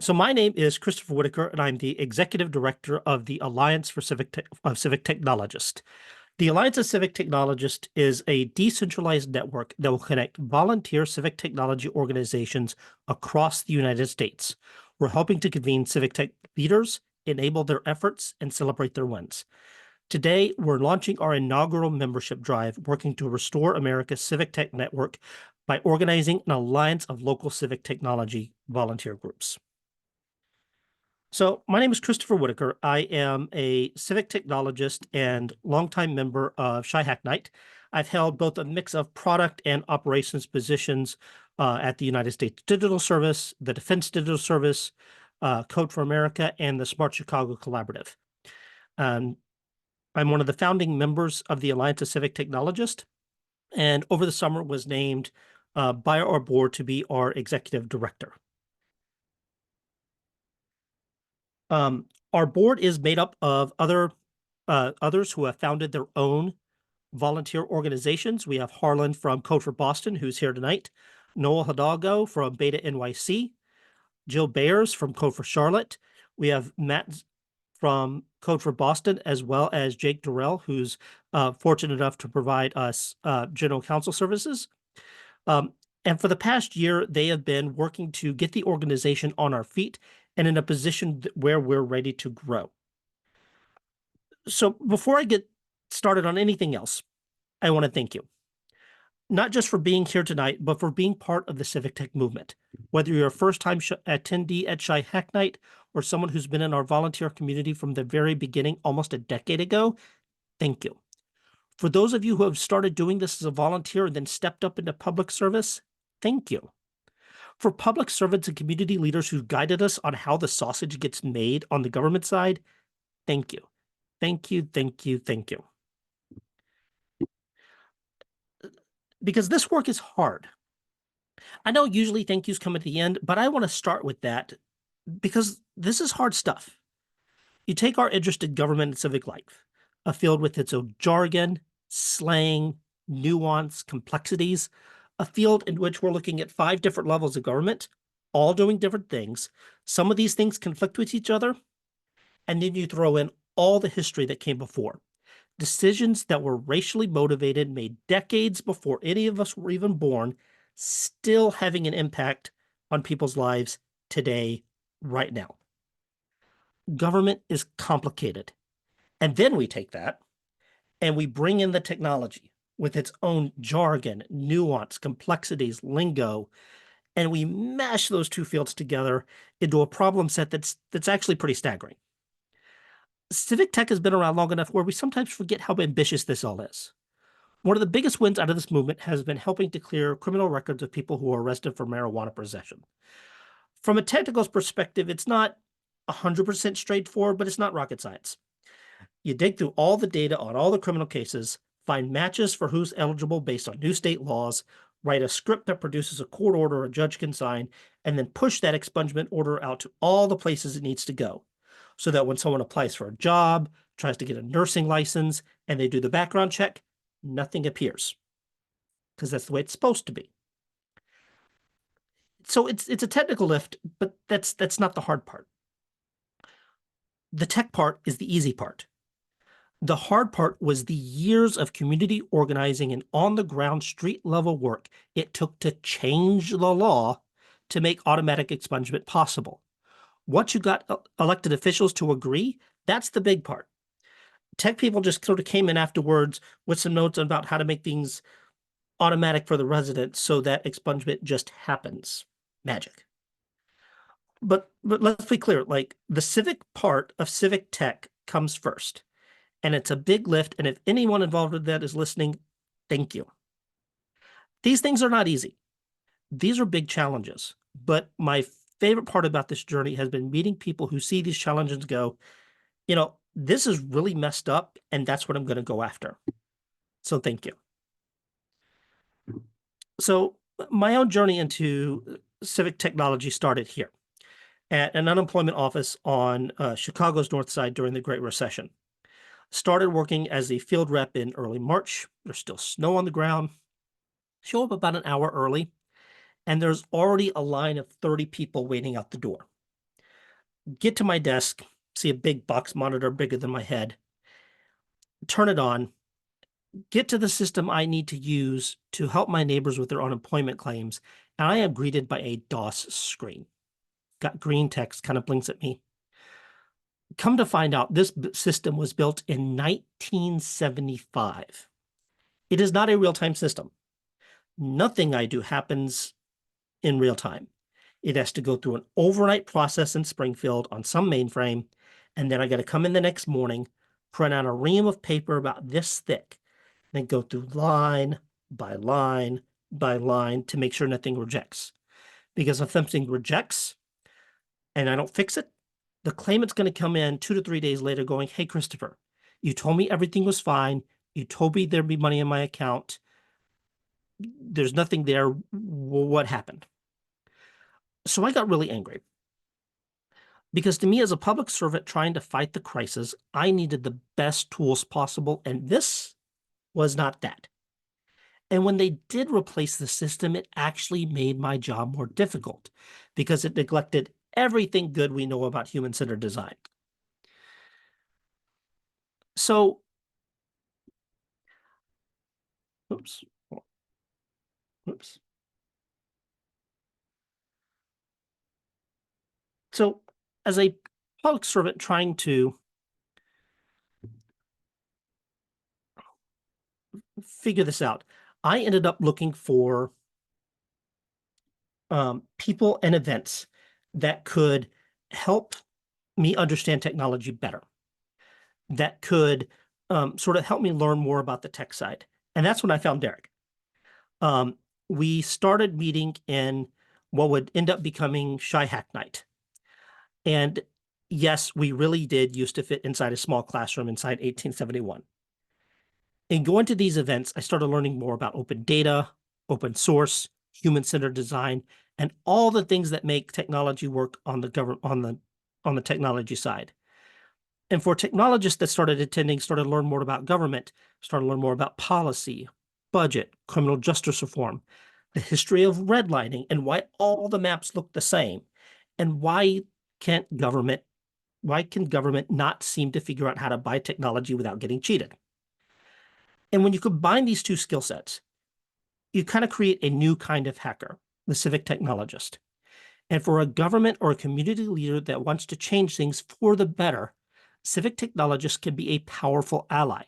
So my name is Christopher Whitaker, and I'm the Executive Director of the Alliance for Civic Technologists. The Alliance of Civic Technologists is a decentralized network that will connect volunteer civic technology organizations across the United States. We're helping to convene civic tech leaders, enable their efforts, and celebrate their wins. Today, we're launching our inaugural membership drive, working to restore America's civic tech network by organizing an alliance of local civic technology volunteer groups. So my name is Christopher Whitaker. I am a civic technologist and longtime member of Hack Night. I've held both a mix of product and operations positions at the United States Digital Service, the Defense Digital Service, Code for America, and the Smart Chicago Collaborative. I'm one of the founding members of the Alliance of Civic Technologists, and over the summer was named by our board to be our executive director. Our board is made up of others who have founded their own volunteer organizations. We have Harlan from Code for Boston, who's here tonight, Noel Hidalgo from Beta NYC, Jill Bayers from Code for Charlotte. We have Matt from Code for Boston, as well as Jake Durrell, who's fortunate enough to provide us general counsel services. And for the past year, they have been working to get the organization on our feet and in a position where we're ready to grow. So before I get started on anything else, I want to thank you, not just for being here tonight, but for being part of the civic tech movement. Whether you're a first-time attendee at Hack Night or someone who's been in our volunteer community from the very beginning, almost a decade ago, thank you. For those of you who have started doing this as a volunteer and then stepped up into public service, thank you. For public servants and community leaders who guided us on how the sausage gets made on the government side, thank you. Thank you, thank you, thank you. Because this work is hard. I know usually thank yous come at the end, but I want to start with that because this is hard stuff. You take our interest in government and civic life, a field with its own jargon, slang, nuance, complexities, a field in which we're looking at 5 different levels of government, all doing different things. Some of these things conflict with each other, and then you throw in all the history that came before. Decisions that were racially motivated, made decades before any of us were even born, still having an impact on people's lives today, right now. Government is complicated. And then we take that and we bring in the technology with its own jargon, nuance, complexities, lingo, and we mash those 2 fields together into a problem set that's actually pretty staggering. Civic tech has been around long enough where we sometimes forget how ambitious this all is. One of the biggest wins out of this movement has been helping to clear criminal records of people who are arrested for marijuana possession. From a technical perspective, it's not 100% straightforward, but it's not rocket science. You dig through all the data on all the criminal cases, find matches for who's eligible based on new state laws, write a script that produces a court order a judge can sign, and then push that expungement order out to all the places it needs to go. So that when someone applies for a job, tries to get a nursing license, and they do the background check, nothing appears. Because that's the way it's supposed to be. So it's a technical lift, but that's not the hard part. The tech part is the easy part. The hard part was the years of community organizing and on-the-ground street-level work it took to change the law to make automatic expungement possible. Once you got elected officials to agree, that's the big part. Tech people just sort of came in afterwards with some notes about how to make things automatic for the residents so that expungement just happens. Magic. But let's be clear, like the civic part of civic tech comes first. And it's a big lift, and if anyone involved with that is listening, thank you. These things are not easy. These are big challenges, but my favorite part about this journey has been meeting people who see these challenges and go, you know, this is really messed up, and that's what I'm going to go after. So thank you. So my own journey into civic technology started here at an unemployment office on Chicago's North Side during the Great Recession. Started working as a field rep in early March. There's still snow on the ground. Show up about an hour early, and there's already a line of 30 people waiting out the door. get to my desk, see a big box monitor bigger than my head, turn it on, get to the system I need to use to help my neighbors with their unemployment claims, and I am greeted by a DOS screen. Got green text, kind of blinks at me. Come to find out, this system was built in 1975. It is not a real-time system. Nothing I do happens in real time. It has to go through an overnight process in Springfield on some mainframe, and then I got to come in the next morning, print out a ream of paper about this thick, then go through line by line by line to make sure nothing rejects. Because if something rejects and I don't fix it, the claimant's going to come in 2 to 3 days later going, "Hey, Christopher, you told me everything was fine. You told me there'd be money in my account. There's nothing there. What happened?" So I got really angry because to me, as a public servant trying to fight the crisis, I needed the best tools possible, and this was not that. And when they did replace the system, it actually made my job more difficult because it neglected everything good we know about human-centered design. So, oops, oops. So, as a public servant trying to figure this out, I ended up looking for people and events that could help me understand technology better, that could sort of help me learn more about the tech side. And that's when I found Derek. Um, we started meeting in what would end up becoming Shy Hack Night. And yes, we really did used to fit inside a small classroom inside 1871. In going to these events, I started learning more about open data, open source, human-centered design, and all the things that make technology work on the government on the technology side. And for technologists that started attending, started to learn more about government, started to learn more about policy, budget, criminal justice reform, the history of redlining, and why all the maps look the same, and can't government why can government not seem to figure out how to buy technology without getting cheated? And when you combine these two skill sets, you kind of create a new kind of hacker, the civic technologist. And for a government or a community leader that wants to change things for the better, civic technologists can be a powerful ally.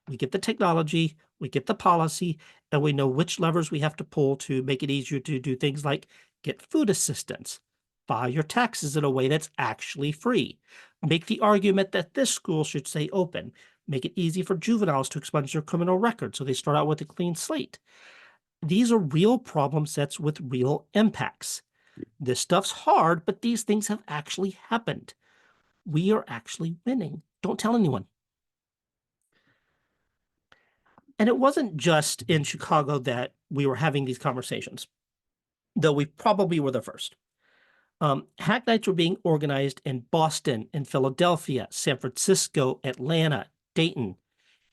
We get the technology, we get the policy, and we know which levers we have to pull to make it easier to do things like get food assistance, file your taxes in a way that's actually free, make the argument that this school should stay open, make it easy for juveniles to expunge their criminal record so they start out with a clean slate. These are real problem sets with real impacts. This stuff's hard, but these things have actually happened. We are actually winning. Don't tell anyone. And it wasn't just in Chicago that we were having these conversations, though we probably were the first. Hack nights were being organized in Boston, in Philadelphia, San Francisco, Atlanta, Dayton,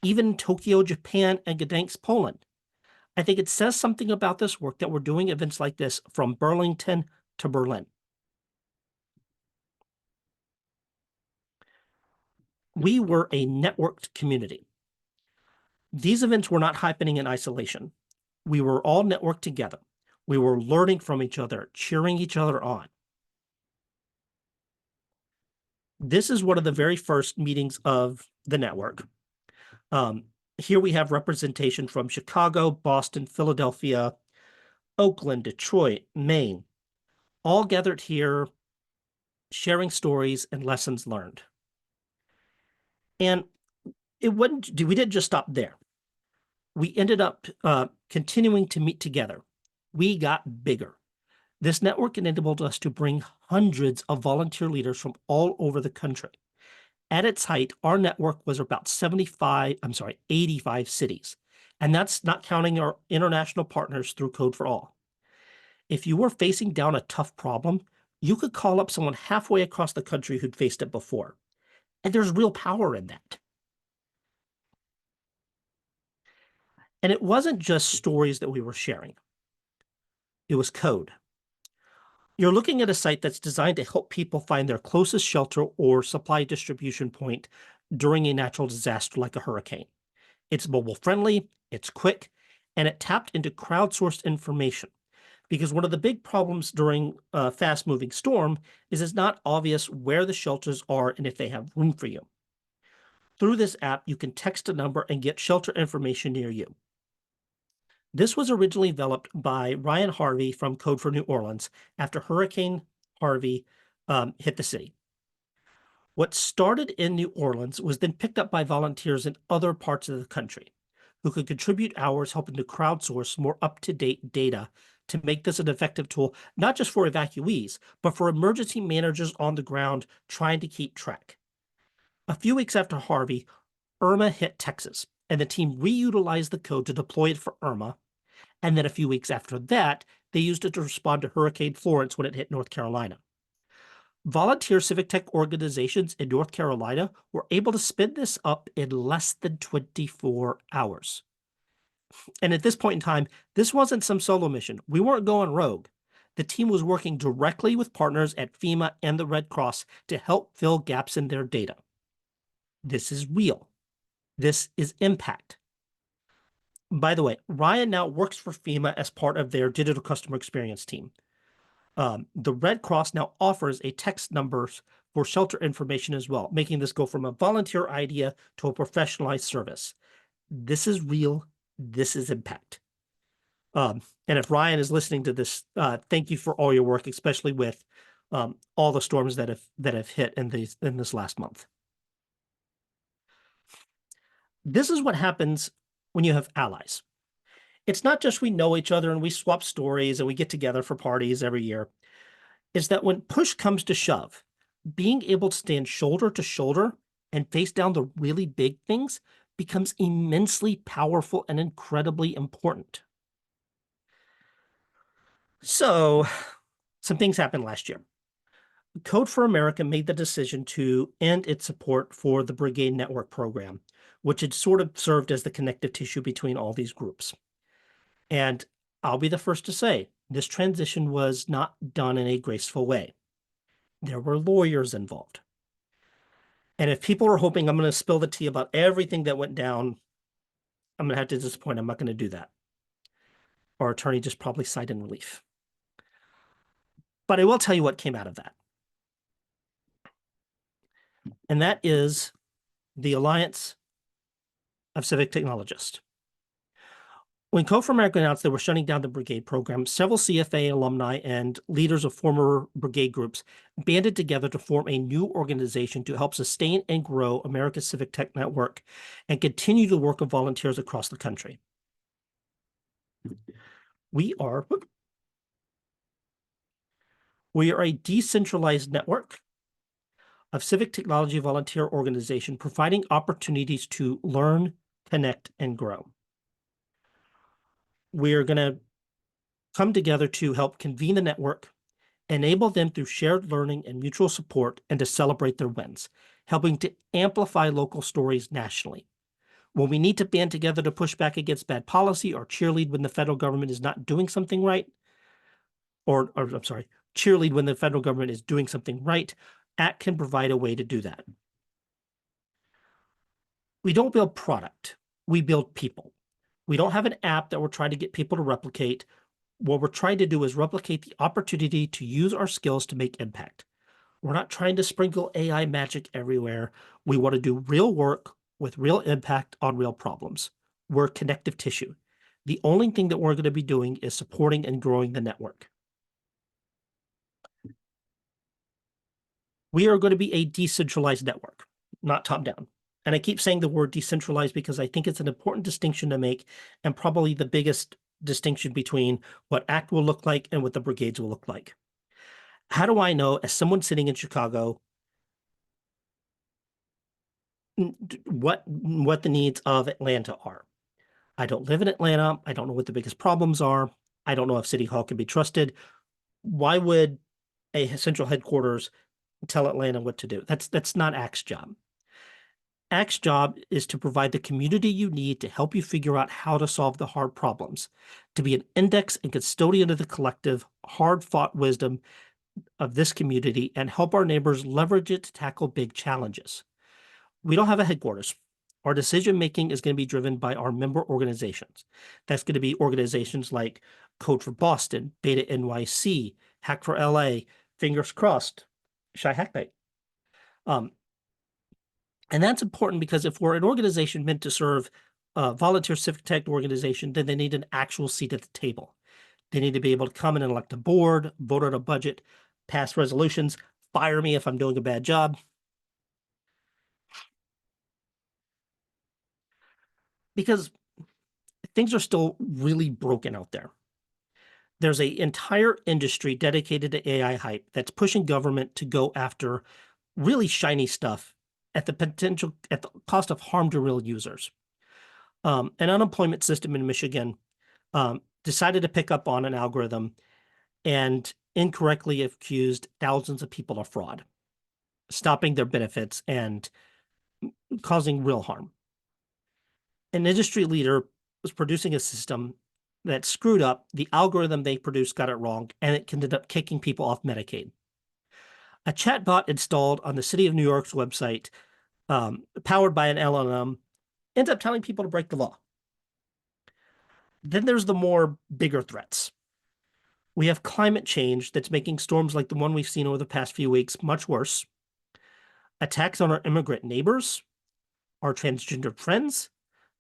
even Tokyo, Japan, and Gdansk, Poland. I think it says something about this work that we're doing events like this from Burlington to Berlin. We were a networked community. These events were not happening in isolation. We were all networked together. We were learning from each other, cheering each other on. This is one of the very first meetings of the network. Here we have representation from Chicago, Boston, Philadelphia, Oakland, Detroit, Maine, all gathered here, sharing stories and lessons learned. And we didn't just stop there. We ended up continuing to meet together. We got bigger. This network enabled us to bring hundreds of volunteer leaders from all over the country. At its height, our network was about 85 cities. And that's not counting our international partners through Code for All. If you were facing down a tough problem, you could call up someone halfway across the country who'd faced it before. And there's real power in that. And it wasn't just stories that we were sharing. It was code. You're looking at a site that's designed to help people find their closest shelter or supply distribution point during a natural disaster like a hurricane. It's mobile friendly, it's quick, and it tapped into crowdsourced information. Because one of the big problems during a fast moving storm is it's not obvious where the shelters are and if they have room for you. Through this app, you can text a number and get shelter information near you. This was originally developed by Ryan Harvey from Code for New Orleans after Hurricane Harvey hit the city. What started in New Orleans was then picked up by volunteers in other parts of the country who could contribute hours helping to crowdsource more up-to-date data to make this an effective tool, not just for evacuees, but for emergency managers on the ground trying to keep track. A few weeks after Harvey, Irma hit Texas, and the team reutilized the code to deploy it for Irma. And then a few weeks after that, they used it to respond to Hurricane Florence when it hit North Carolina. Volunteer civic tech organizations in North Carolina were able to spin this up in less than 24 hours. And at this point in time, this wasn't some solo mission. We weren't going rogue. The team was working directly with partners at FEMA and the Red Cross to help fill gaps in their data. This is real. This is impact. By the way, Ryan now works for FEMA as part of their digital customer experience team. The Red Cross now offers a text numbers for shelter information as well, making this go from a volunteer idea to a professionalized service. This is real. This is impact. And if Ryan is listening to this, thank you for all your work, especially with all the storms that have hit in this last month. This is what happens when you have allies. It's not just we know each other and we swap stories and we get together for parties every year. It's that when push comes to shove, being able to stand shoulder to shoulder and face down the really big things becomes immensely powerful and incredibly important. So, some things happened last year. Code for America made the decision to end its support for the Brigade Network program, which had sort of served as the connective tissue between all these groups. And I'll be the first to say, this transition was not done in a graceful way. There were lawyers involved. And if people are hoping I'm going to spill the tea about everything that went down, I'm going to have to disappoint. I'm not going to do that. Our attorney just probably sighed in relief. But I will tell you what came out of that. And that is the Alliance of Civic Technologists. When Code for America announced they were shutting down the Brigade program, several CFA alumni and leaders of former Brigade groups banded together to form a new organization to help sustain and grow America's Civic Tech Network and continue the work of volunteers across the country. We are a decentralized network of civic technology volunteer organization providing opportunities to learn, connect, and grow. We are going to come together to help convene the network, enable them through shared learning and mutual support, and to celebrate their wins, helping to amplify local stories nationally. When we need to band together to push back against bad policy or cheerlead when the federal government is not doing something right, or I'm sorry, cheerlead when the federal government is doing something right, ACT can provide a way to do that. We don't build product, we build people. We don't have an app that we're trying to get people to replicate. What we're trying to do is replicate the opportunity to use our skills to make impact. We're not trying to sprinkle AI magic everywhere. We want to do real work with real impact on real problems. We're connective tissue. The only thing that we're going to be doing is supporting and growing the network. We are going to be a decentralized network, not top-down. And I keep saying the word decentralized because I think it's an important distinction to make and probably the biggest distinction between what ACT will look like and what the brigades will look like. How do I know, as someone sitting in Chicago, what the needs of Atlanta are? I don't live in Atlanta. I don't know what the biggest problems are. I don't know if City Hall can be trusted. Why would a central headquarters tell Atlanta what to do? That's not ACT's job. ACT's job is to provide the community you need to help you figure out how to solve the hard problems, to be an index and custodian of the collective, hard-fought wisdom of this community and help our neighbors leverage it to tackle big challenges. We don't have a headquarters. Our decision making is going to be driven by our member organizations. That's going to be organizations like Code for Boston, Beta NYC, Hack for LA, Fingers Crossed, Shy Hack Night. And that's important because if we're an organization meant to serve a volunteer civic tech organization, then they need an actual seat at the table. They need to be able to come in and elect a board, vote on a budget, pass resolutions, fire me if I'm doing a bad job. Because things are still really broken out there. There's an entire industry dedicated to AI hype that's pushing government to go after really shiny stuff at the cost of harm to real users. An unemployment system in Michigan decided to pick up on an algorithm and incorrectly accused thousands of people of fraud, stopping their benefits and causing real harm. An industry leader was producing a system that screwed up. The algorithm they produced got it wrong, and it ended up kicking people off Medicaid. A chatbot installed on the City of New York's website, powered by an LLM, ends up telling people to break the law. Then there's the more bigger threats. We have climate change that's making storms like the one we've seen over the past few weeks much worse. Attacks on our immigrant neighbors, our transgender friends,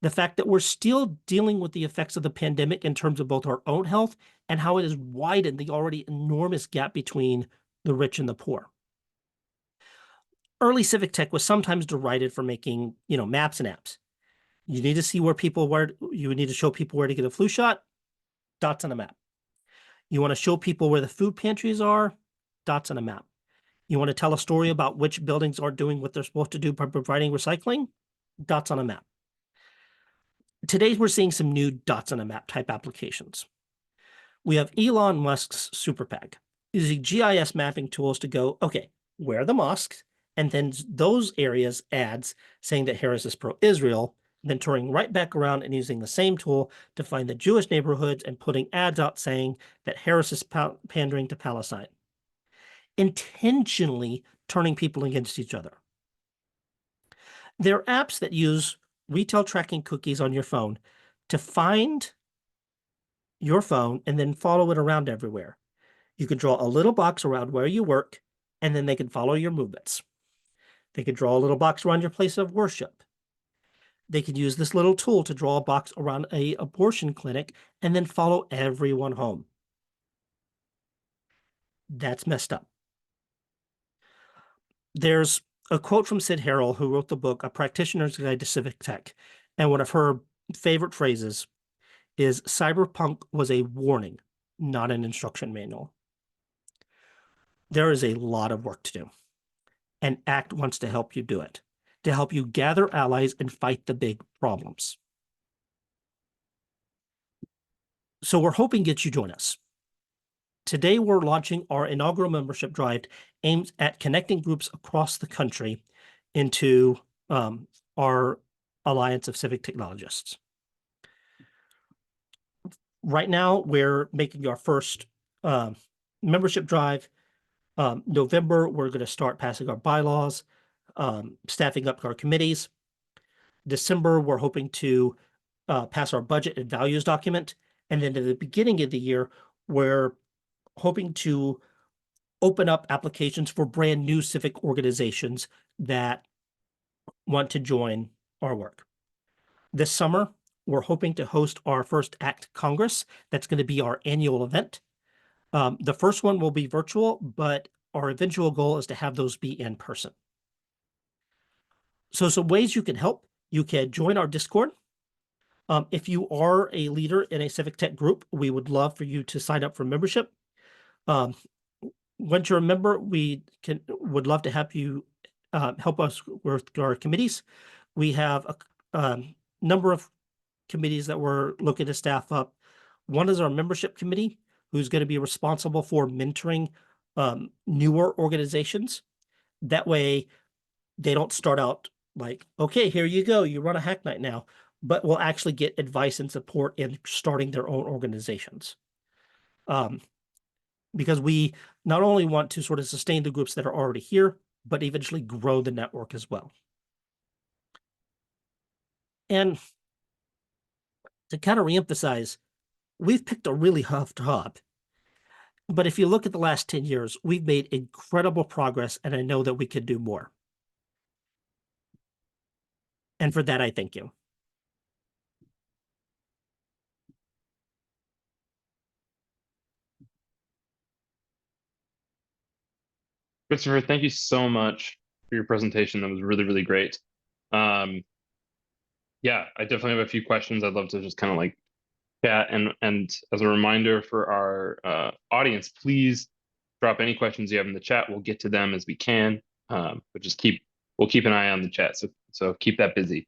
the fact that we're still dealing with the effects of the pandemic in terms of both our own health and how it has widened the already enormous gap between the rich and the poor. Early civic tech was sometimes derided for making, maps and apps. You need to see you need to show people where to get a flu shot, dots on a map. You want to show people where the food pantries are, dots on a map. You want to tell a story about which buildings are doing what they're supposed to do by providing recycling, dots on a map. Today, we're seeing some new dots on a map type applications. We have Elon Musk's super PAC using GIS mapping tools to go, okay, where are the mosques? And then those areas ads saying that Harris is pro-Israel, then turning right back around and using the same tool to find the Jewish neighborhoods and putting ads out saying that Harris is pandering to Palestine, intentionally turning people against each other. There are apps that use retail tracking cookies on your phone to find your phone and then follow it around everywhere. You could draw a little box around where you work, and then they can follow your movements. They could draw a little box around your place of worship. They could use this little tool to draw a box around an abortion clinic and then follow everyone home. That's messed up. There's a quote from Sid Harrell, who wrote the book, A Practitioner's Guide to Civic Tech. And one of her favorite phrases is, cyberpunk was a warning, not an instruction manual. There is a lot of work to do, and ACT wants to help you do it, to help you gather allies and fight the big problems. So we're hoping that you join us. Today, we're launching our inaugural membership drive aimed at connecting groups across the country into our Alliance of Civic Technologists. Right now, we're making our first membership drive. November, we're going to start passing our bylaws, staffing up our committees. December, we're hoping to pass our budget and values document. And then at the beginning of the year, we're hoping to open up applications for brand new civic organizations that want to join our work. This summer, we're hoping to host our first ACT Congress. That's going to be our annual event. The first one will be virtual, but our eventual goal is to have those be in person. So some ways you can help. You can join our Discord. If you are a leader in a civic tech group, we would love for you to sign up for membership. Once you're a member, would love to have you help us with our committees. We have a number of committees that we're looking to staff up. One is our membership committee, who's going to be responsible for mentoring newer organizations. That way, they don't start out like, okay, here you go, you run a hack night now, but will actually get advice and support in starting their own organizations. Um, because we not only want to sort of sustain the groups that are already here, but eventually grow the network as well. And to kind of reemphasize, we've picked a really tough job. But if you look at the last 10 years, we've made incredible progress, and I know that we could do more. And for that, I thank you. Christopher, thank you so much for your presentation. That was really, really great. Yeah, I definitely have a few questions. I'd love to just kind of like chat. And as a reminder for our audience, please drop any questions you have in the chat. We'll get to them as we can. But just we'll keep an eye on the chat. So keep that busy.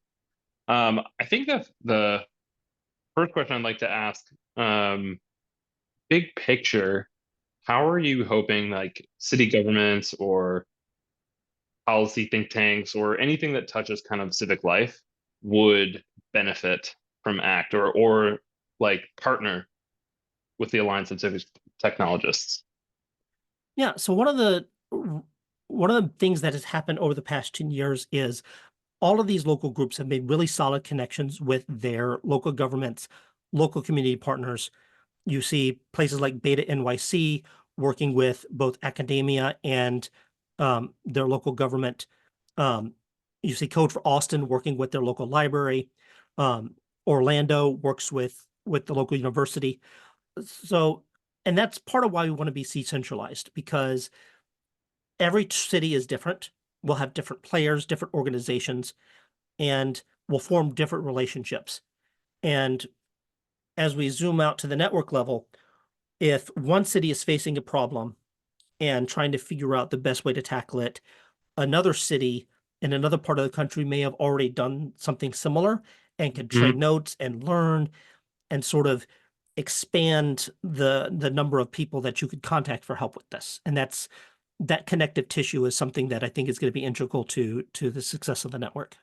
I think that the first question I'd like to ask, big picture, how are you hoping like city governments or policy think tanks or anything that touches kind of civic life would benefit from ACT or like partner with the Alliance of Civic Technologists? Yeah, so one of the things that has happened over the past 10 years is all of these local groups have made really solid connections with their local governments, local community partners. You see places like Beta NYC working with both academia and their local government. You see Code for Austin working with their local library. Orlando works with the local university. So, and that's part of why we want to be decentralized, because every city is different. We'll have different players, different organizations, and we'll form different relationships. And as we zoom out to the network level, if one city is facing a problem and trying to figure out the best way to tackle it, another city in another part of the country may have already done something similar and can trade Mhm. notes and learn and sort of expand the number of people that you could contact for help with this. And that connective tissue is something that I think is going to be integral to the success of the network.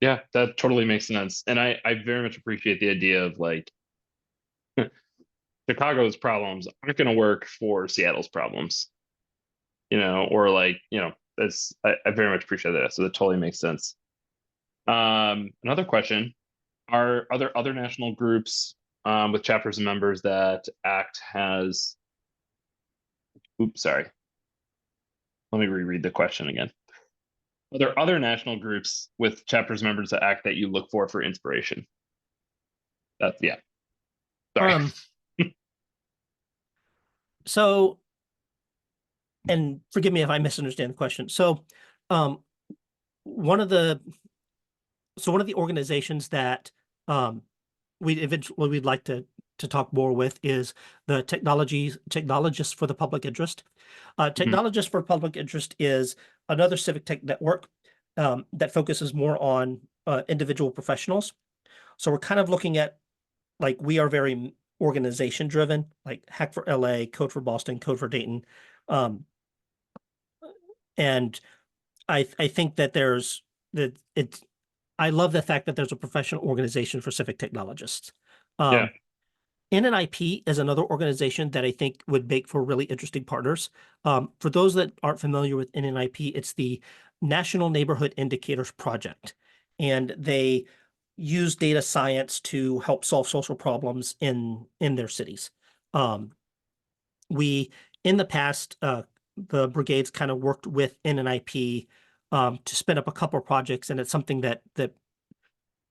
Yeah, that totally makes sense. And I very much appreciate the idea of like Chicago's problems aren't going to work for Seattle's problems, or like, that's, I very much appreciate that. So that totally makes sense. Another question, are there other national groups with chapters and members that ACT has, oops, sorry. Let me reread the question again. Are there other national groups with chapters members that ACT that you look for inspiration? That's, yeah. Sorry. Um, so, and forgive me if I misunderstand the question. Um, one of the one of the organizations that um, we'd like to talk more with is the Technologists for the Public Interest. Mhm. Technologists for Public Interest is another civic tech network that focuses more on individual professionals. So we're kind of looking at, like, we are very organization driven, like Hack for LA, Code for Boston, Code for Dayton. Um, and I think that there's that it's I love the fact that there's a professional organization for civic technologists. Yeah. NNIP is another organization that I think would make for really interesting partners. For those that aren't familiar with NNIP, it's the National Neighborhood Indicators Project, and they use data science to help solve social problems in their cities. Um, we in the past, the brigades kind of worked with NNIP to spin up a couple of projects, and it's something that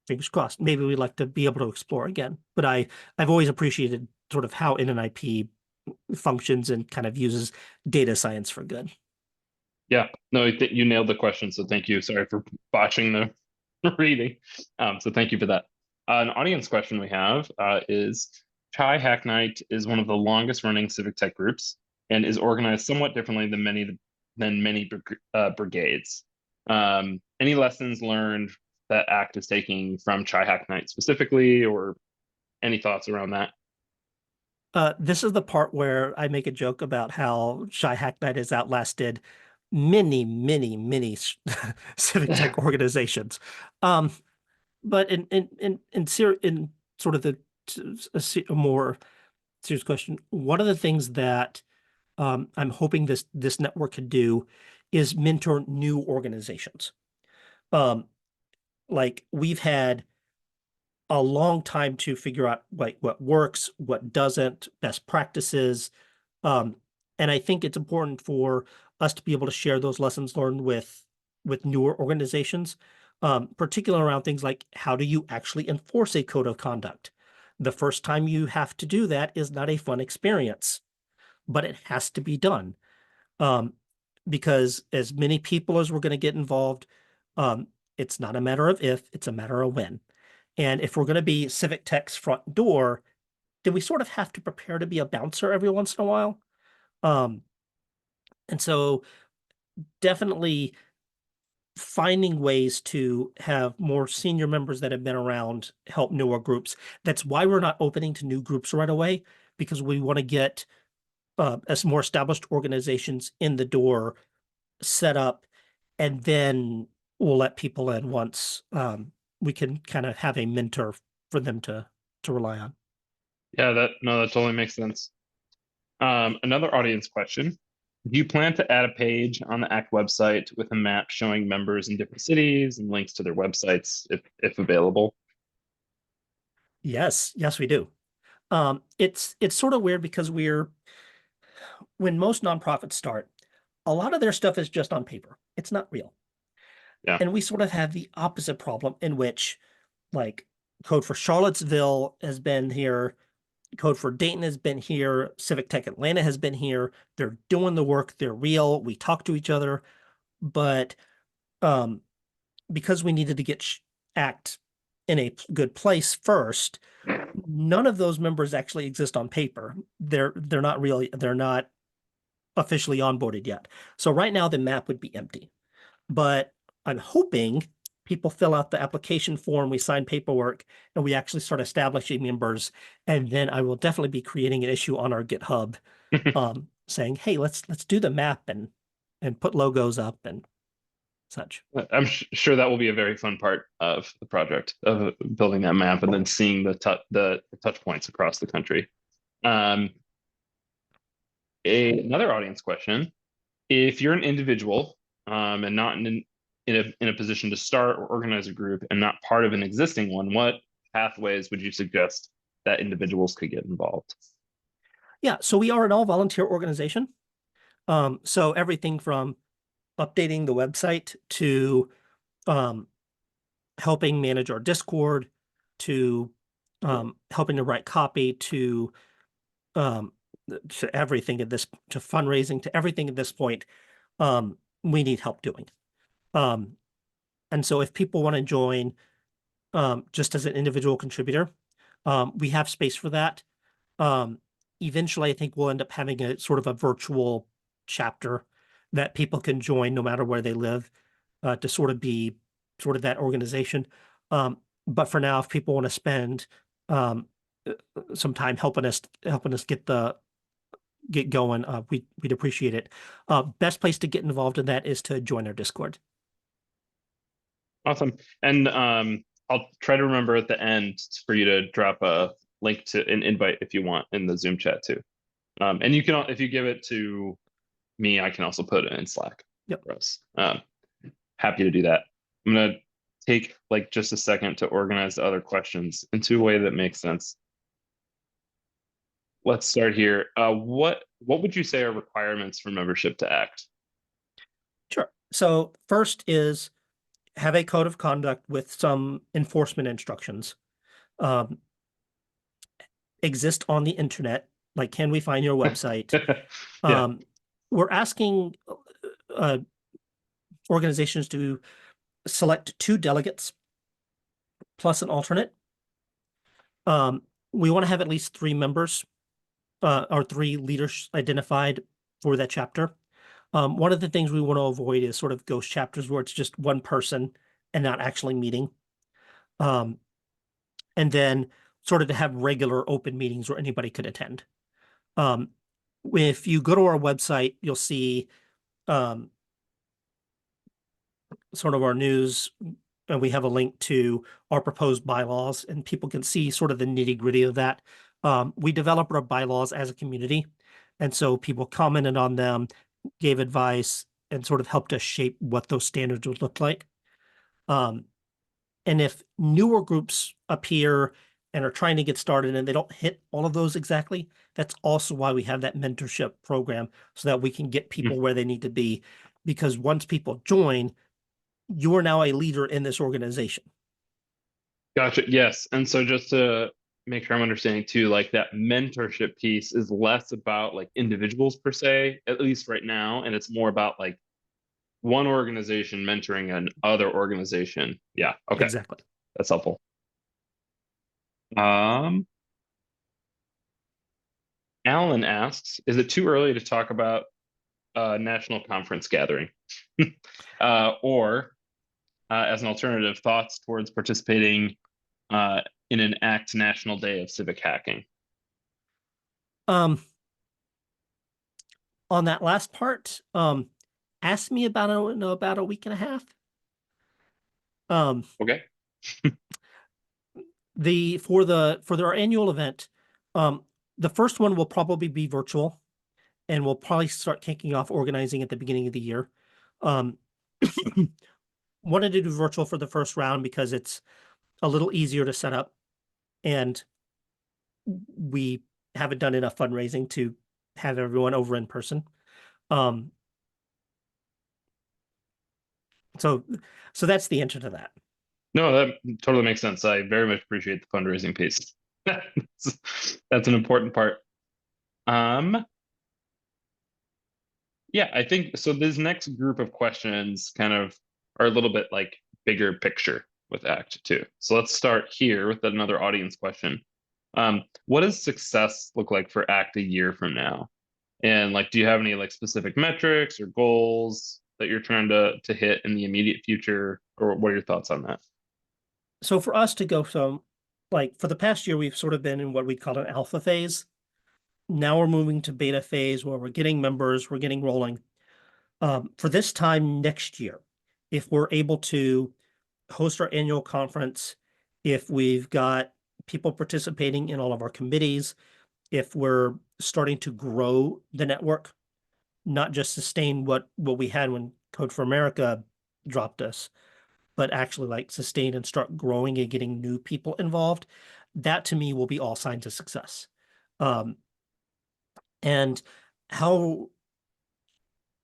fingers crossed, maybe we'd like to be able to explore again. But I've always appreciated sort of how NNIP functions and kind of uses data science for good. Yeah. No, you nailed the question. So thank you. Sorry for botching the reading. So thank you for that. An audience question we have is Chai Hack Night is one of the longest running civic tech groups and is organized somewhat differently than many brigades. Any lessons learned that ACT is taking from Chai Hack Night specifically, or any thoughts around that? This is the part where I make a joke about how Shy Hack Night has outlasted many civic tech organizations. Um, but in sort of a more serious question, one of the things that I'm hoping this network could do is mentor new organizations. Um, like we've had a long time to figure out like what works, what doesn't, best practices. Um, and I think it's important for us to be able to share those lessons learned with newer organizations, particularly around things like how do you actually enforce a code of conduct? The first time you have to do that is not a fun experience, but it has to be done. Um, because as many people as we're going to get involved, um, it's not a matter of if, it's a matter of when. And if we're going to be Civic Tech's front door, then we sort of have to prepare to be a bouncer every once in a while. Um, and so definitely finding ways to have more senior members that have been around help newer groups. That's why we're not opening to new groups right away, because we want to get as more established organizations in the door set up, and then we'll let people in once we can kind of have a mentor for them to rely on. Yeah, that no, that totally makes sense. Another audience question. Do you plan to add a page on the ACT website with a map showing members in different cities and links to their websites if available? Yes, we do. It's sort of weird because when most nonprofits start, a lot of their stuff is just on paper. It's not real. Yeah. And we sort of have the opposite problem in which like Code for Charlottesville has been here, Code for Dayton has been here, Civic Tech Atlanta has been here. They're doing the work, they're real, we talk to each other, but um because we needed to get ACT in a good place first, none of those members actually exist on paper. They're not really they're not officially onboarded yet. So right now the map would be empty. But I'm hoping people fill out the application form, we sign paperwork, and we actually start establishing members. And then I will definitely be creating an issue on our GitHub, saying, "Hey, let's do the map and put logos up and such." I'm sure that will be a very fun part of the project of building that map and then seeing the touch points across the country. Um, another audience question: if you're an individual and not in a position to start or organize a group and not part of an existing one, what pathways would you suggest that individuals could get involved? Yeah, so we are an all volunteer organization. So everything from updating the website to um, helping manage our Discord to helping to write copy um, to everything at this to fundraising to everything at this point, we need help doing. Um, and so if people want to join just as an individual contributor, we have space for that. Um, Eventually, I think we'll end up having a sort of a virtual chapter that people can join no matter where they live to sort of be sort of that organization. Um, but for now, if people want to spend um, some time helping us get going, we'd appreciate it. Best place to get involved in that is to join our Discord. Awesome. And I'll try to remember at the end for you to drop a link to an invite if you want in the Zoom chat too. And you can, if you give it to me, I can also put it in Slack Yep. for us. Happy to do that. I'm gonna take like just a second to organize the other questions into a way that makes sense. Let's start here. What would you say are requirements for membership to ACT? Sure. So first is have a code of conduct with some enforcement instructions. Um, Exist on the internet. Like, can we find your website? Yeah. We're asking uh, organizations to select 2 delegates plus an alternate. We want to have at least 3 members or 3 leaders identified for that chapter. One of the things we want to avoid is sort of ghost chapters where it's just one person and not actually meeting. Um, and then sort of to have regular open meetings where anybody could attend. Um, if you go to our website, you'll see um, sort of our news, and we have a link to our proposed bylaws, and people can see sort of the nitty-gritty of that. We developed our bylaws as a community, and so people commented on them, gave advice, and sort of helped us shape what those standards would look like. And if newer groups appear and are trying to get started and they don't hit all of those exactly, that's also why we have that mentorship program so that we can get Mhm. people where they need to be. Because once people join, you're now a leader in this organization. Gotcha. Yes. And so just to make sure I'm understanding too, like that mentorship piece is less about like individuals per se, at least right now, and it's more about like one organization mentoring another organization. Yeah. Okay. Exactly. That's helpful. Um, Alan asks, is it too early to talk about national conference gathering? Or as an alternative, thoughts towards participating uh, in an ACT National Day of Civic Hacking? Um, on that last part, ask me about a week and a half. Um, Okay. for our annual event, um, the first one will probably be virtual, and we'll probably start kicking off organizing at the beginning of the year. Um, wanted to do virtual for the first round because it's a little easier to set up, and we haven't done enough fundraising to have everyone over in person. Um, so so that's the answer to that. No, that totally makes sense. I very much appreciate the fundraising piece. That's an important part. Um, yeah, I think so. This next group of questions kind of are a little bit like bigger picture with Act Two. So let's start here with another audience question. What does success look like for Act a year from now? And like, do you have any like specific metrics or goals that you're trying to hit in the immediate future, or what are your thoughts on that? So for us to go from, like, for the past year, we've sort of been in what we call an alpha phase. Now we're moving to beta phase where we're getting members, we're getting rolling. For this time next year, if we're able to host our annual conference, if we've got people participating in all of our committees, if we're starting to grow the network, not just sustain what we had when Code for America dropped us, but actually like sustain and start growing and getting new people involved, that to me will be all signs of success. Um, and how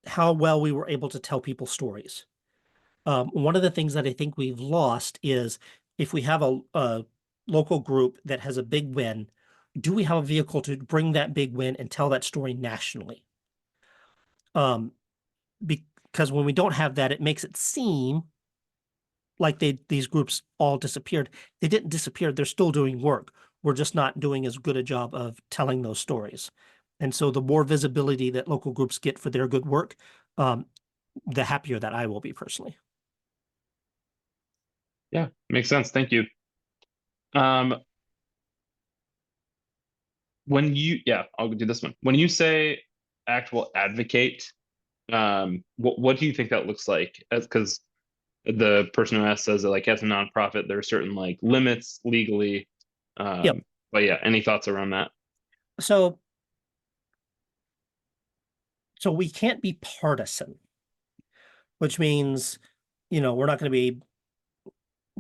how well we were able to tell people stories. One of the things that I think we've lost is if we have a local group that has a big win, do we have a vehicle to bring that big win and tell that story nationally? Um, because when we don't have that, it makes it seem like these groups all disappeared. They didn't disappear. They're still doing work. We're just not doing as good a job of telling those stories. And so the more visibility that local groups get for their good work, um, the happier that I will be personally. Yeah, makes sense. Thank you. Um, yeah, I'll do this one. When you say actual advocate, what do you think that looks like? Because the person who asked says that like as a nonprofit, there are certain like limits legally. Yep. But yeah, any thoughts around that? So so we can't be partisan, which means, we're not going to be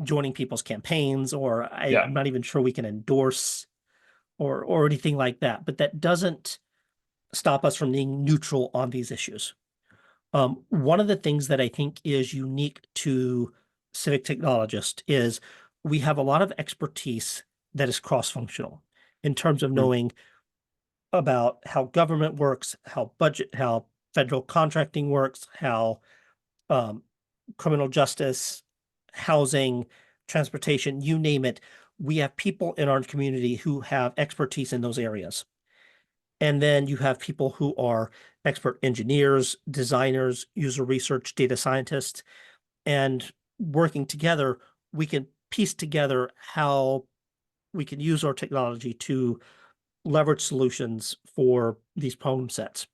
joining people's campaigns, or Yeah. I'm not even sure we can endorse or anything like that. But that doesn't stop us from being neutral on these issues. One of the things that I think is unique to Civic Technologist is we have a lot of expertise that is cross-functional in terms of Mhm. knowing about how government works, how federal contracting works, how um, criminal justice, housing, transportation, you name it. We have people in our community who have expertise in those areas. And then you have people who are expert engineers, designers, user research, data scientists, and working together, we can piece together how we can use our technology to leverage solutions for these problem sets.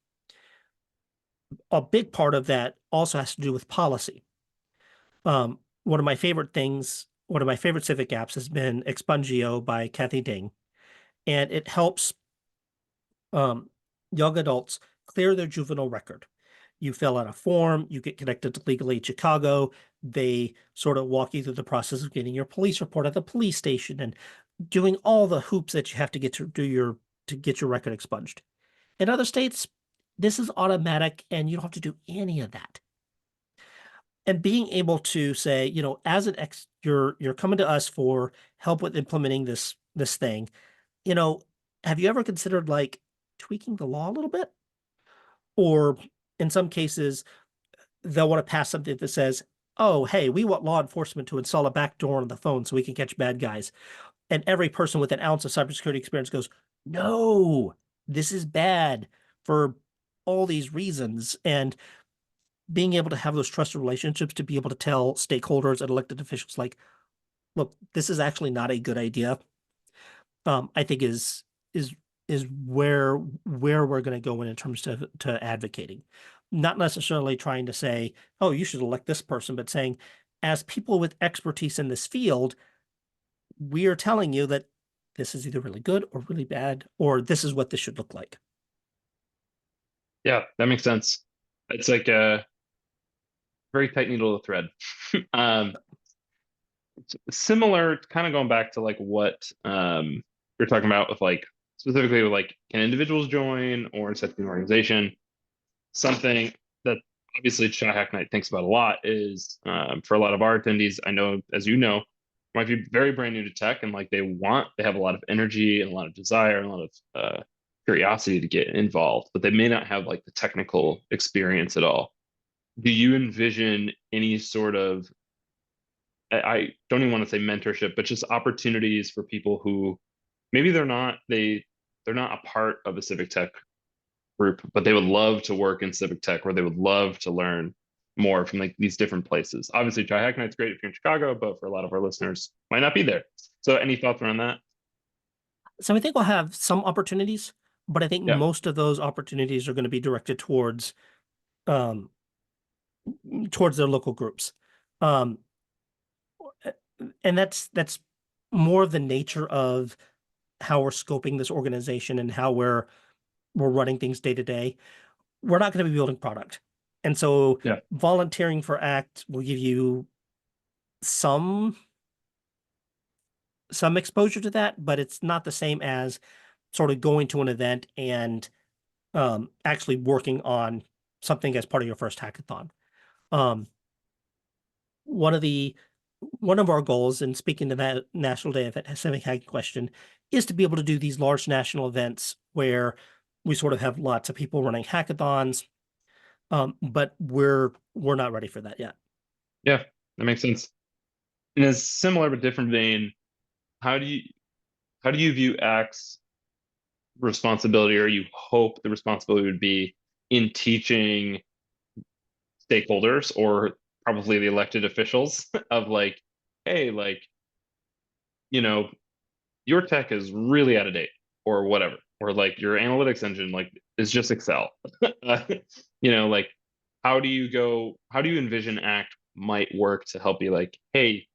A big part of that also has to do with policy. One of my favorite things, one of my favorite Civic apps has been Expungio by Kathy Ding, and it helps um, young adults clear their juvenile record. You fill out a form, you get connected to Legal Aid Chicago. They sort of walk you through the process of getting your police report at the police station and doing all the hoops that you have to get to do your to get your record expunged. In other states, this is automatic and you don't have to do any of that. And being able to say, as an ex, you're coming to us for help with implementing this thing, you know, have you ever considered like tweaking the law a little bit? Or in some cases, they'll want to pass something that says, oh, hey, we want law enforcement to install a backdoor on the phone so we can catch bad guys. And every person with an ounce of cybersecurity experience goes, no, this is bad for all these reasons. And being able to have those trusted relationships to be able to tell stakeholders and elected officials, like, look, this is actually not a good idea. I think is is where we're going to go in terms to advocating, not necessarily trying to say, oh, you should elect this person, but saying, as people with expertise in this field, we are telling you that this is either really good or really bad, or this is what this should look like. Yeah, that makes sense. It's like a very tight needle to thread. Um, Similar, kind of going back to like what you're talking about with like specifically with like can individuals join or set an organization? Something that obviously Shy Hack Night thinks about a lot is for a lot of our attendees, I know, as you know, might be very brand new to tech and like they have a lot of energy and a lot of desire and a lot of curiosity to get involved, but they may not have like the technical experience at all. Do you envision any sort of I don't even want to say mentorship, but just opportunities for people who maybe they're not a part of a civic tech group, but they would love to work in civic tech or they would love to learn more from like these different places. Obviously, Tri Hack Night's great if you're in Chicago, but for a lot of our listeners, might not be there. So, any thoughts around that? So I think we'll have some opportunities, but I think Yeah, most of those opportunities are going to be directed um, towards their local groups. Um, and that's more of the nature of how we're scoping this organization and how we're running things day to day. We're not going to be building product. And so yeah, volunteering for ACT will give you some some exposure to that, but it's not the same as sort of going to an event and actually working on something as part of your first hackathon. Um, one of the one of our goals in speaking to that National Day of Civic Hacking Question is to be able to do these large national events where we sort of have lots of people running hackathons, but we're not ready for that yet. yeah, that makes sense. In a similar but different vein, how do you how do you view Act's responsibility, or you hope the responsibility would be in teaching stakeholders or probably the elected officials of like, hey, like, you know, your tech is really out of date or whatever, or like your analytics engine like is just Excel. uh, like how do you envision Act might work to help you like, hey,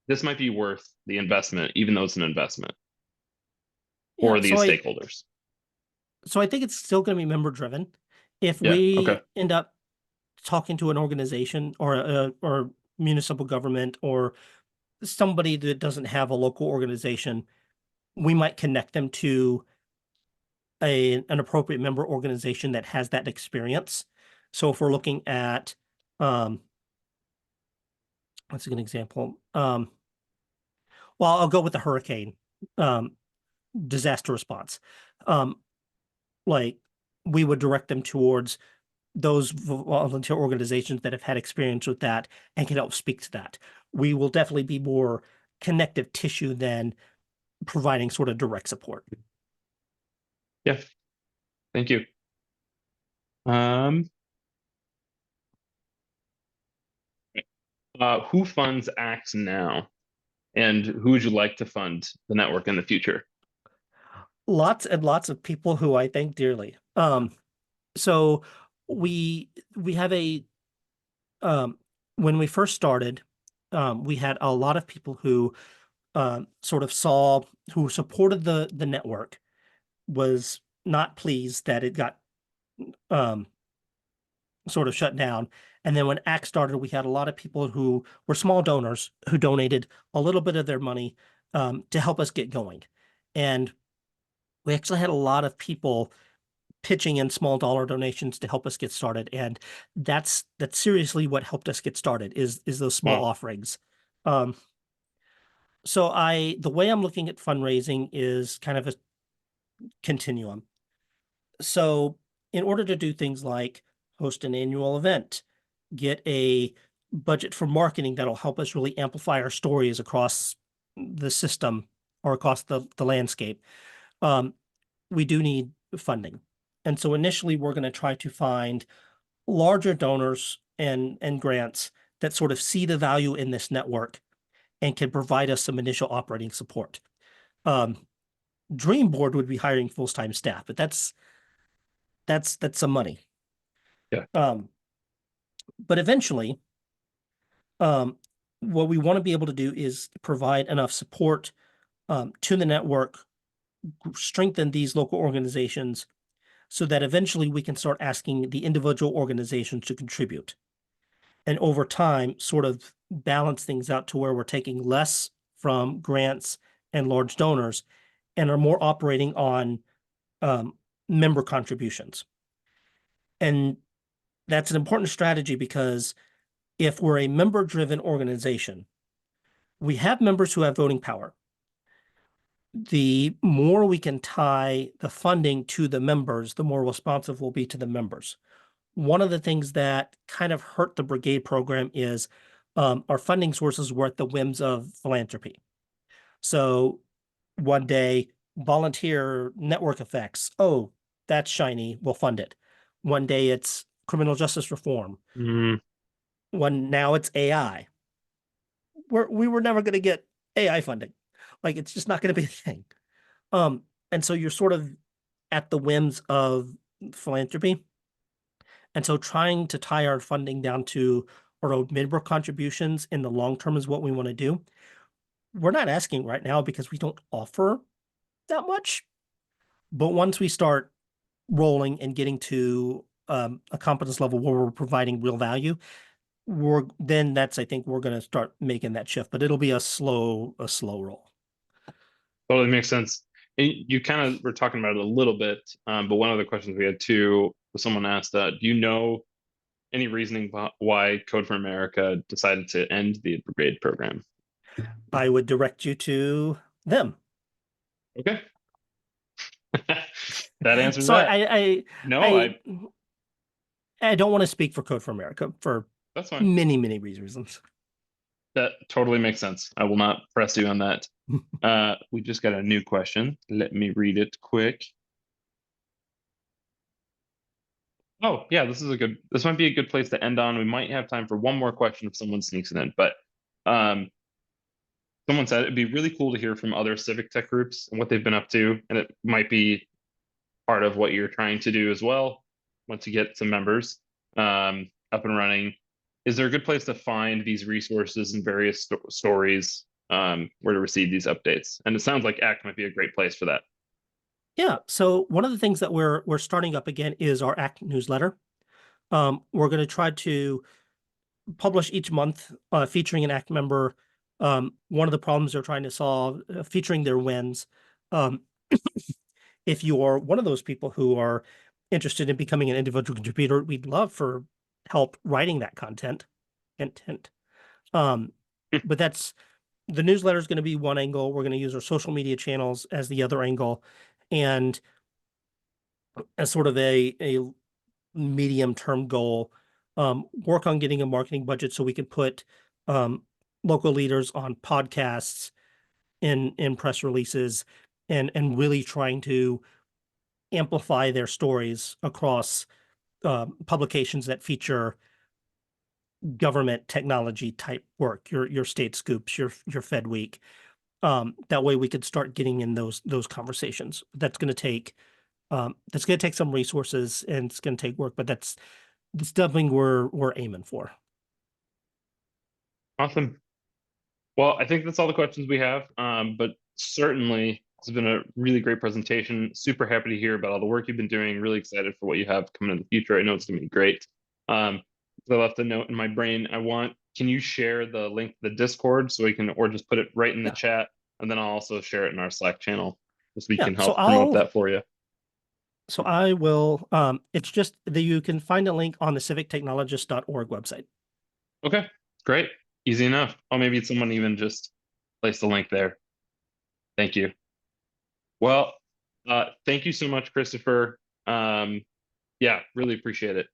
this might be worth the investment, even though it's an investment Yeah, for these stakeholders. so I think it's still going to be member driven. If Yeah. Okay. we end up talking to an organization or municipal government or somebody that doesn't have a local organization, we might connect them to an appropriate member organization that has that experience. So if we're looking at um, what's a good example? Well, I'll go with the hurricane um, disaster response. Um, like we would direct them towards those volunteer organizations that have had experience with that and can help speak to that. We will definitely be more connective tissue than providing sort of direct support. Yeah. Thank you. Um, who funds Acts now, and who would you like to fund the network in the future? Lots and lots of people who I thank dearly. So we have a um when we first started, we had a lot of people who sort of saw who supported the network was not pleased that it got um, sort of shut down. And then when ACT started, we had a lot of people who were small donors who donated a little bit of their money to help us get going. And we actually had a lot of people pitching in small dollar donations to help us get started. And that's seriously what helped us get started is those small Wow. offerings. Um, so the way I'm looking at fundraising is kind of a continuum. So in order to do things like host an annual event, get a budget for marketing that'll help us really amplify our stories across the system or across the landscape, um, we do need funding. And so initially we're going to try to find larger donors and grants that sort of see the value in this network and can provide us some initial operating support. Um, Dream Board would be hiring full-time staff, but that's some money. Yeah. Um, but eventually, um, what we want to be able to do is provide enough support to the network, strengthen these local organizations so that eventually we can start asking the individual organizations to contribute. And over time, sort of balance things out to where we're taking less from grants and large donors and are more operating on um, member contributions. And that's an important strategy because if we're a member driven organization, we have members who have voting power. The more we can tie the funding to the members, the more responsive we'll be to the members. One of the things that kind of hurt the brigade program is our funding sources were at the whims of philanthropy. So one day, volunteer network effects. Oh, that's shiny. We'll fund it. One day it's criminal justice reform. Mm, Now it's AI. We were never going to get AI funding. Like it's just not going to be a thing. And so you're sort of at the whims of philanthropy. And so trying to tie our funding down to our own member contributions in the long term is what we want to do. We're not asking right now because we don't offer that much. But once we start rolling and getting to a competence level where we're providing real value, that's I think we're going to start making that shift. But it'll be a slow roll. totally makes sense. And you kind of were talking about it a little bit, but one of the questions we had too was someone asked, "Do you know any reasoning why Code for America decided to end the brigade program?" I would direct you to them. Okay. That answers So that. No, I I don't want to speak for Code for America for that's fine. many reasons. That totally makes sense. I will not press you on that. We just got a new question. Let me read it quick. Oh, yeah, this might be a good place to end on. We might have time for one more question if someone sneaks it in, but um, someone said it'd be really cool to hear from other civic tech groups and what they've been up to, and it might be part of what you're trying to do as well once you get some members up and running. Is there a good place to find these resources and various stories where to receive these updates? And it sounds like ACT might be a great place for that. Yeah. So one of the things that we're starting up again is our ACT newsletter. We're going to try to publish each month featuring an ACT member. One of the problems they're trying to solve, featuring their wins. Um, if you are one of those people who are interested in becoming an individual contributor, we'd love for help writing that content. Um, but the newsletter is going to be one angle. We're going to use our social media channels as the other angle, and as sort of a medium term goal, work on getting a marketing budget so we can put um, local leaders on podcasts in press releases and really trying to amplify their stories across publications that feature government technology type work, your state scoops, your Fed Week. That way we could start getting in those conversations. That's going to take some resources and it's going to take work, but that's definitely we're aiming for. Awesome. Well, I think that's all the questions we have. But certainly it's been a really great presentation. Super happy to hear about all the work you've been doing. Really excited for what you have coming in the future. I know it's gonna be great. Um, so I left a note in my brain. Can you share the link to the Discord so we can, or just put it right in the Yeah. chat, and then I'll also share it in our Slack channel so we Yeah. can help promote that for you. So I will, it's just that you can find a link on the civictechnologist.org website. Okay, great. Easy enough. Or maybe someone even just place the link there. Thank you. Well, thank you so much, Christopher. Yeah, really appreciate it.